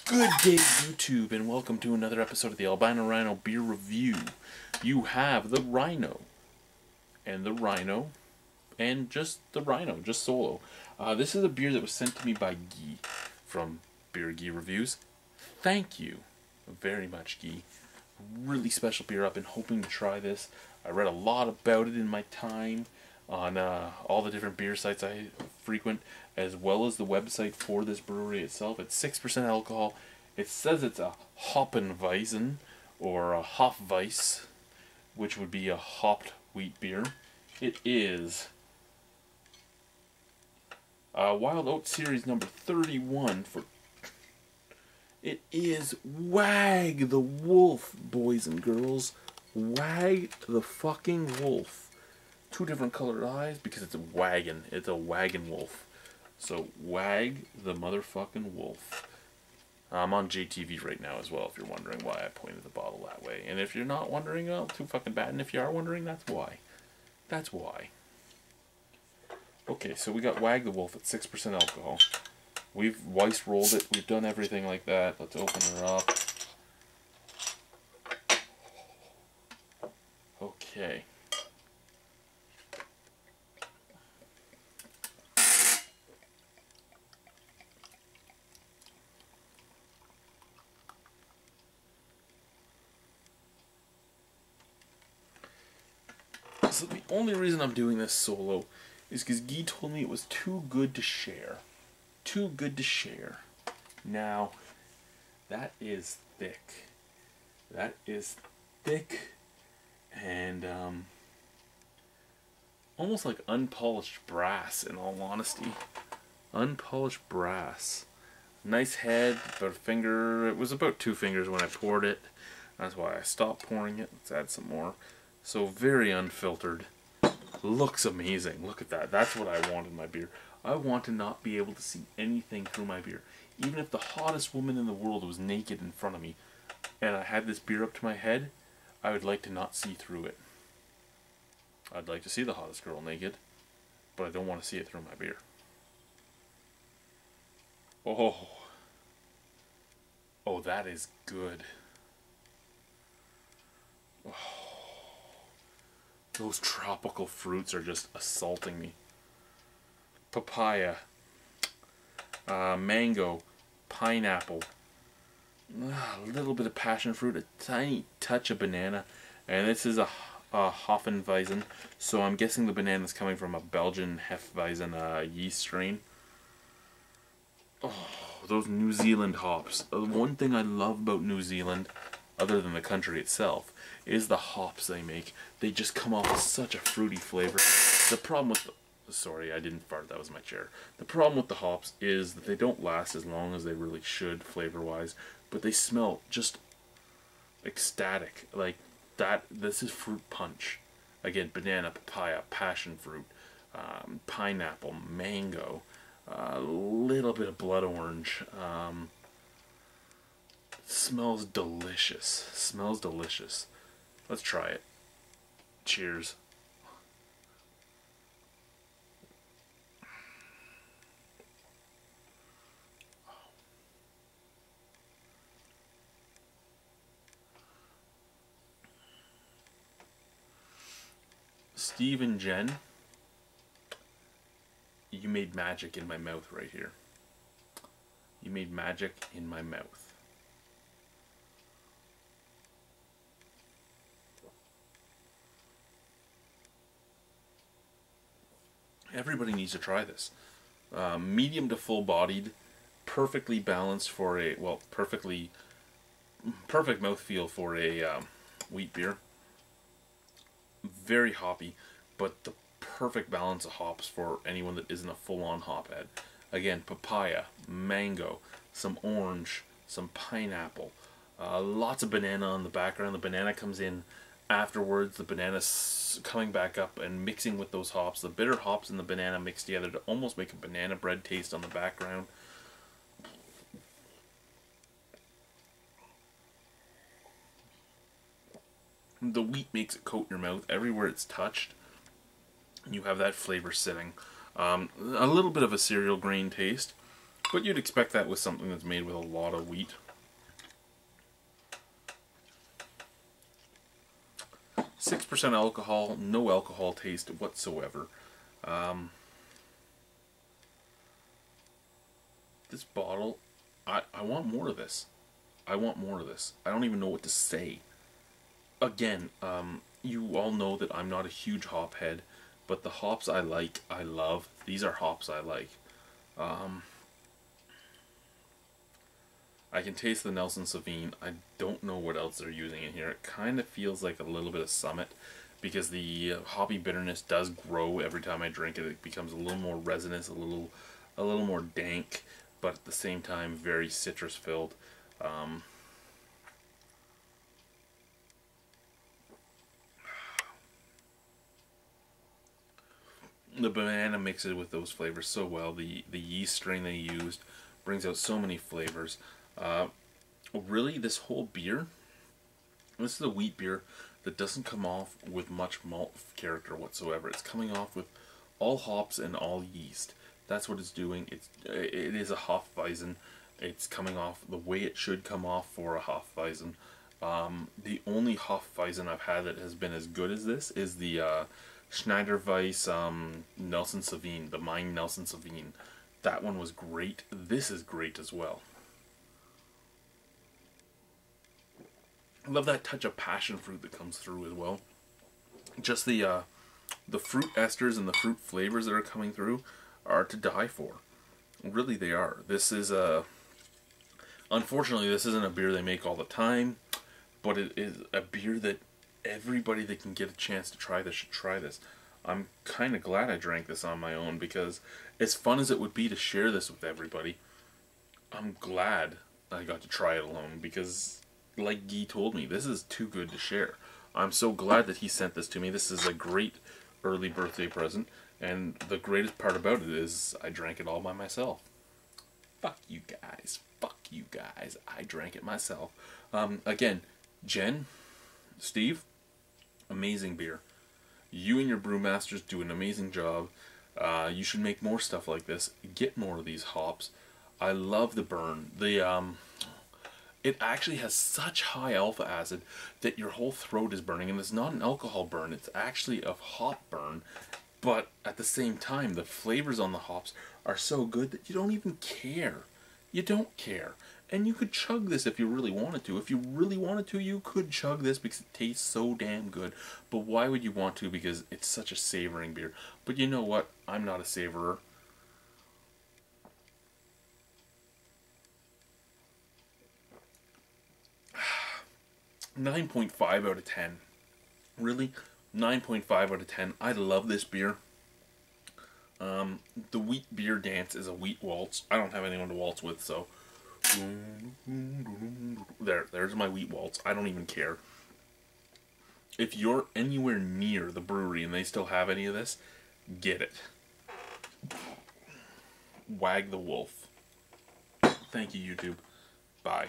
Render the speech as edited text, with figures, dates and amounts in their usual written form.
Good day, YouTube, and welcome to another episode of the Albino Rhino Beer Review. You have the Rhino, and just the Rhino, just solo. This is a beer that was sent to me by Guy from Beer Guy Reviews. Thank you very much, Guy. Really special beer. I've been hoping to try this. I read a lot about it in my time on all the different beer sites I frequent, as well as the website for this brewery itself. It's 6% alcohol. It says it's a Hopfenweizen, or a Hopfweiss, which would be a hopped wheat beer. It is Wild Oat Series number 31 for... It is WAG the Wolf, boys and girls. WAG the fucking Wolf. Two different colored eyes because it's a wagon. It's a wagon wolf. So WAG the motherfucking wolf. I'm on JTV right now as well, if you're wondering why I pointed the bottle that way. And if you're not wondering, well, too fucking bad. And if you are wondering, that's why. That's why. Okay, so we got WAG the Wolf at 6% alcohol. We've Weiss rolled it. We've done everything like that. Let's open her up. Okay. So the only reason I'm doing this solo is because Guy told me it was too good to share. Too good to share. Now, that is thick. That is thick and almost like unpolished brass, in all honesty. Unpolished brass. Nice head, about a finger. It was about 2 fingers when I poured it. That's why I stopped pouring it. Let's add some more. So very unfiltered. Looks amazing. Look at that. That's what I want in my beer. I want to not be able to see anything through my beer. Even if the hottest woman in the world was naked in front of me and I had this beer up to my head, I would like to not see through it. I'd like to see the hottest girl naked, but I don't want to see it through my beer. Oh. Oh, that is good. Oh. Those tropical fruits are just assaulting me. Papaya, mango, pineapple, a little bit of passion fruit, a tiny touch of banana, and this is a Hopfenweizen, so I'm guessing the banana is coming from a Belgian Hefeweizen yeast strain. Oh, those New Zealand hops. One thing I love about New Zealand, other than the country itself, is the hops they make. They just come off with such a fruity flavor. The problem with sorry, I didn't fart, that was my chair. The problem with the hops is that they don't last as long as they really should, flavor-wise, but they smell just ecstatic. Like, that, this is fruit punch. Again, banana, papaya, passion fruit, pineapple, mango, a little bit of blood orange. Smells delicious. Smells delicious. Let's try it. Cheers. Steve and Jen, you made magic in my mouth right here. You made magic in my mouth. Everybody needs to try this. Medium to full-bodied, perfectly balanced for a, well, perfect mouthfeel for a wheat beer. Very hoppy, but the perfect balance of hops for anyone that isn't a full-on hophead. Again, papaya, mango, some orange, some pineapple, lots of banana on the background. The banana comes in afterwards. The banana's coming back up and mixing with those hops. The bitter hops and the banana mix together to almost make a banana bread taste on the background. The wheat makes it coat your mouth everywhere it's touched. You have that flavor sitting. A little bit of a cereal grain taste. But you'd expect that with something that's made with a lot of wheat. 6% alcohol, no alcohol taste whatsoever. This bottle, I want more of this. I want more of this. I don't even know what to say. Again, you all know that I'm not a huge hop head, but the hops I like, I love. These are hops I like. I can taste the Nelson Sauvin. I don't know what else they're using in here. It kind of feels like a little bit of Summit, because the hoppy bitterness does grow every time I drink it. It becomes a little more resinous, a little more dank, but at the same time very citrus filled. The banana mixes with those flavors so well. The yeast strain they used brings out so many flavors. Really, this whole beer, this is a wheat beer that doesn't come off with much malt character whatsoever. It's coming off with all hops and all yeast. That's what it's doing. It is a Hofweizen. It's coming off the way it should come off for a Hofweizen. The only Hofweizen I've had that has been as good as this is the Schneiderweiss Nelson Sauvin, the Mine Nelson Sauvin. That one was great. This is great as well. I love that touch of passion fruit that comes through as well. Just the fruit esters and the fruit flavors that are coming through are to die for. Really, they are. This is unfortunately, this isn't a beer they make all the time, but it is a beer that everybody that can get a chance to try this should try this. I'm kind of glad I drank this on my own, because as fun as it would be to share this with everybody, I'm glad I got to try it alone, because like Guy told me, this is too good to share. I'm so glad that he sent this to me. This is a great early birthday present, and the greatest part about it is I drank it all by myself. Fuck you guys. Fuck you guys. I drank it myself. Again, Jen, Steve, amazing beer. You and your brewmasters do an amazing job. You should make more stuff like this. Get more of these hops. I love the burn. It actually has such high alpha acid that your whole throat is burning, and it's not an alcohol burn, it's actually a hop burn. But at the same time, the flavors on the hops are so good that you don't even care. You don't care. And you could chug this if you really wanted to. If you really wanted to, you could chug this because it tastes so damn good. But why would you want to? Because it's such a savoring beer. But you know what? I'm not a savorer. 9.5 out of 10. Really? 9.5 out of 10. I love this beer. The wheat beer dance is a wheat waltz. I don't have anyone to waltz with, so... There's my wheat waltz. I don't even care. If you're anywhere near the brewery and they still have any of this, get it. WAG the Wolf. Thank you, YouTube. Bye.